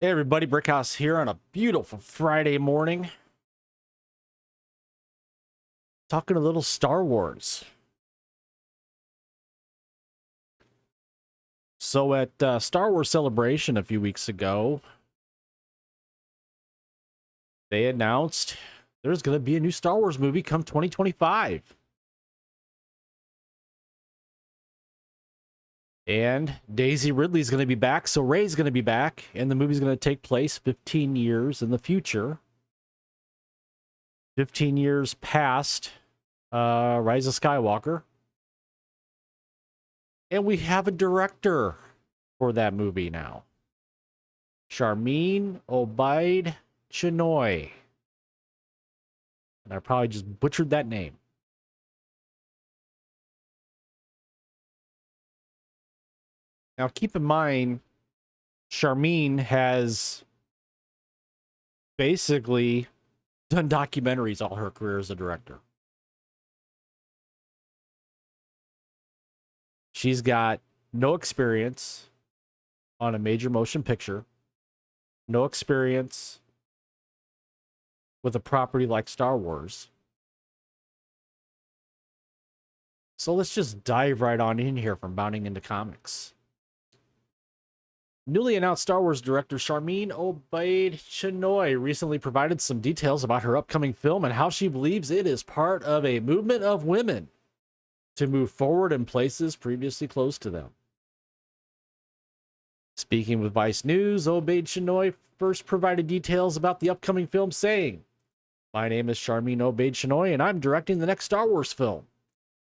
Hey everybody, Brickhouse here on a beautiful Friday morning. Talking a little Star Wars. So at Star Wars Celebration a few weeks ago, they announced there's going to be a new Star Wars movie come 2025. And Daisy Ridley's going to be back, so Rey's going to be back, and the movie's going to take place 15 years in the future. 15 years past Rise of Skywalker. And we have a director for that movie now. Sharmeen Obaid Chinoy. And I probably just butchered that name. Now, keep in mind, Sharmeen has basically done documentaries all her career as a director. She's got no experience on a major motion picture, no experience with a property like Star Wars. So let's just dive right on in here from Bounding into Comics. Newly announced Star Wars director Sharmeen Obaid Chinoy recently provided some details about her upcoming film and how she believes it is part of a movement of women to move forward in places previously closed to them. Speaking with Vice News, Obaid Chinoy first provided details about the upcoming film, saying, "My name is Sharmeen Obaid Chinoy, and I'm directing the next Star Wars film.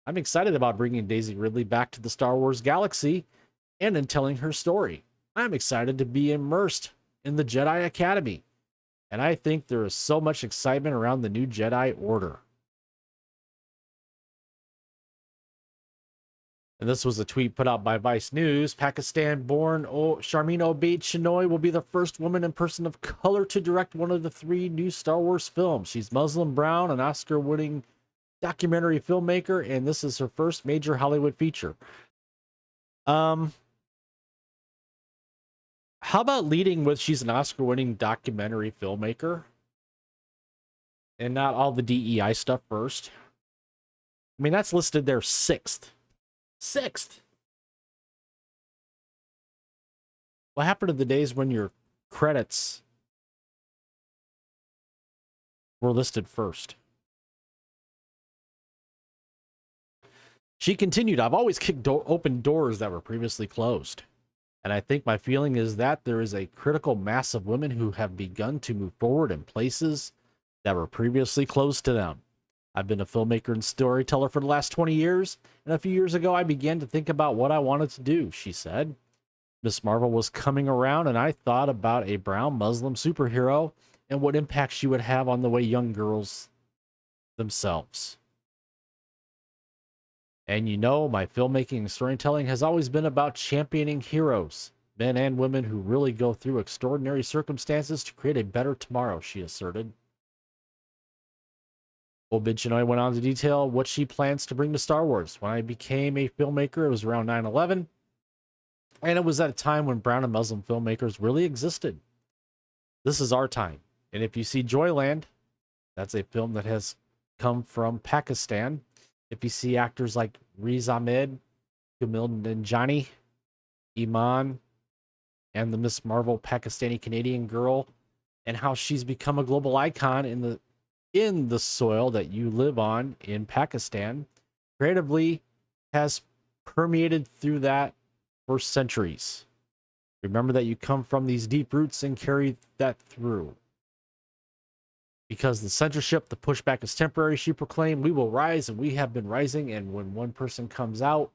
I'm excited about bringing Daisy Ridley back to the Star Wars galaxy and in telling her story. I'm excited to be immersed in the Jedi Academy, and I think there is so much excitement around the new Jedi Order." And this was a tweet put out by Vice News. Pakistan-born Sharmeen Obaid Chinoy will be the first woman and person of color to direct one of the 3 new Star Wars films. She's Muslim brown, an Oscar-winning documentary filmmaker, and this is her first major Hollywood feature. How about leading with she's an Oscar-winning documentary filmmaker and not all the DEI stuff first? I mean, that's listed there 6th. 6th. What happened to the days when your credits were listed first? She continued, "I've always kicked open doors that were previously closed. And I think my feeling is that there is a critical mass of women who have begun to move forward in places that were previously closed to them. I've been a filmmaker and storyteller for the last 20 years, and a few years ago I began to think about what I wanted to do," she said. "Miss Marvel was coming around, and I thought about a brown Muslim superhero and what impact she would have on the way young girls themselves. And you know, my filmmaking and storytelling has always been about championing heroes, men and women who really go through extraordinary circumstances to create a better tomorrow," she asserted. Obaid Chinoy went on to detail what she plans to bring to Star Wars. "When I became a filmmaker, it was around 9/11, and it was at a time when brown and Muslim filmmakers really existed. This is our time. And if you see Joyland, that's a film that has come from Pakistan. If you see actors like Riz Ahmed, Jamil Nanjiani, Iman, and the Miss Marvel Pakistani Canadian girl, and how she's become a global icon in the soil that you live on in Pakistan, creatively has permeated through that for centuries. Remember that you come from these deep roots and carry that through. Because the censorship, the pushback is temporary," she proclaimed. "We will rise, and we have been rising, and when one person comes out,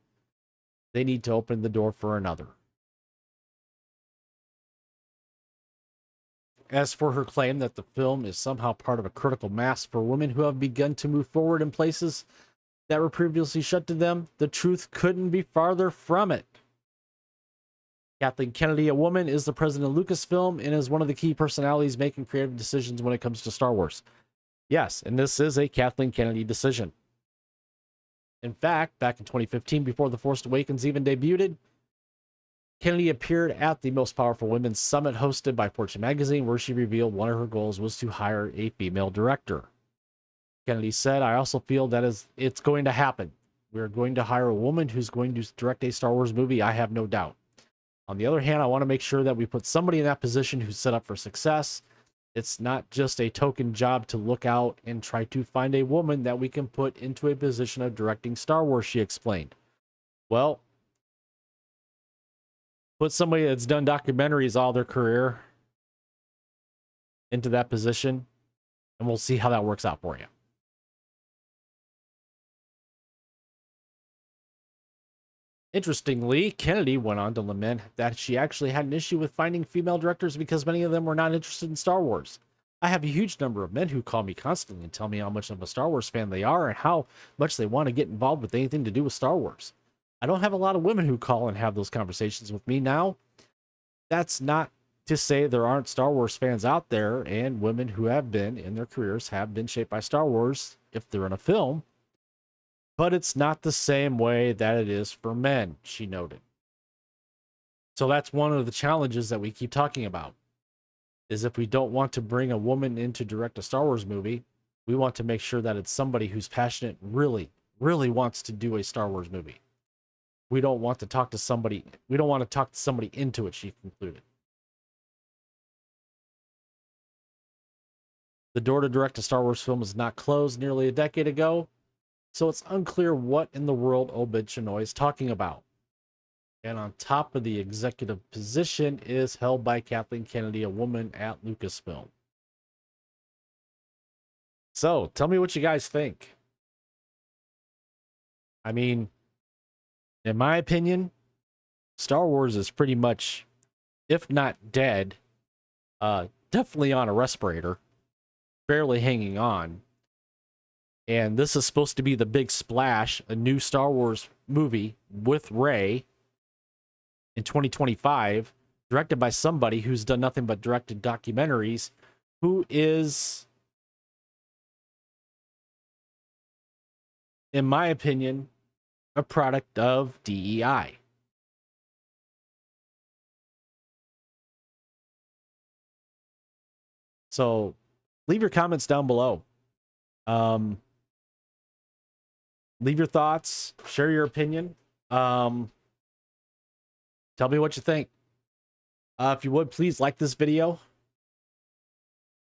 they need to open the door for another." As for her claim that the film is somehow part of a critical mass for women who have begun to move forward in places that were previously shut to them, the truth couldn't be farther from it. Kathleen Kennedy, a woman, is the president of Lucasfilm and is one of the key personalities making creative decisions when it comes to Star Wars. Yes, and this is a Kathleen Kennedy decision. In fact, back in 2015, before The Force Awakens even debuted, Kennedy appeared at the Most Powerful Women Summit hosted by Fortune magazine, where she revealed one of her goals was to hire a female director. Kennedy said, "I also feel that it's going to happen. We're going to hire a woman who's going to direct a Star Wars movie, I have no doubt. On the other hand, I want to make sure that we put somebody in that position who's set up for success. It's not just a token job to look out and try to find a woman that we can put into a position of directing Star Wars," she explained. Well, put somebody that's done documentaries all their career into that position, and we'll see how that works out for you. Interestingly, Kennedy went on to lament that she actually had an issue with finding female directors because many of them were not interested in Star Wars. "I have a huge number of men who call me constantly and tell me how much of a Star Wars fan they are and how much they want to get involved with anything to do with Star Wars. I don't have a lot of women who call and have those conversations with me now. That's not to say there aren't Star Wars fans out there, and women who have been in their careers have been shaped by Star Wars if they're in a film. But it's not the same way that it is for men," she noted. So that's one of the challenges that we keep talking about, is if we don't want to bring a woman in to direct a Star Wars movie, we want to make sure that it's somebody who's passionate, really, really wants to do a Star Wars movie. We don't want to talk to somebody into it, she concluded. The door to direct a Star Wars film was not closed nearly a decade ago, so it's unclear what in the world Obed Chinoy is talking about. And on top of the executive position is held by Kathleen Kennedy, a woman at Lucasfilm. So tell me what you guys think. I mean, in my opinion, Star Wars is pretty much, if not dead, definitely on a respirator, barely hanging on. And this is supposed to be the big splash, a new Star Wars movie with Rey in 2025, directed by somebody who's done nothing but directed documentaries, who is, in my opinion, a product of DEI. So leave your comments down below. Leave your thoughts, share your opinion. Tell me what you think. If you would, please like this video,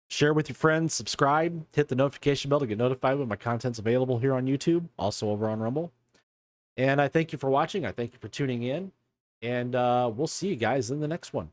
share with your friends, subscribe, hit the notification bell to get notified when my content's available here on YouTube, also over on Rumble. And I thank you for watching. I thank you for tuning in, and we'll see you guys in the next one.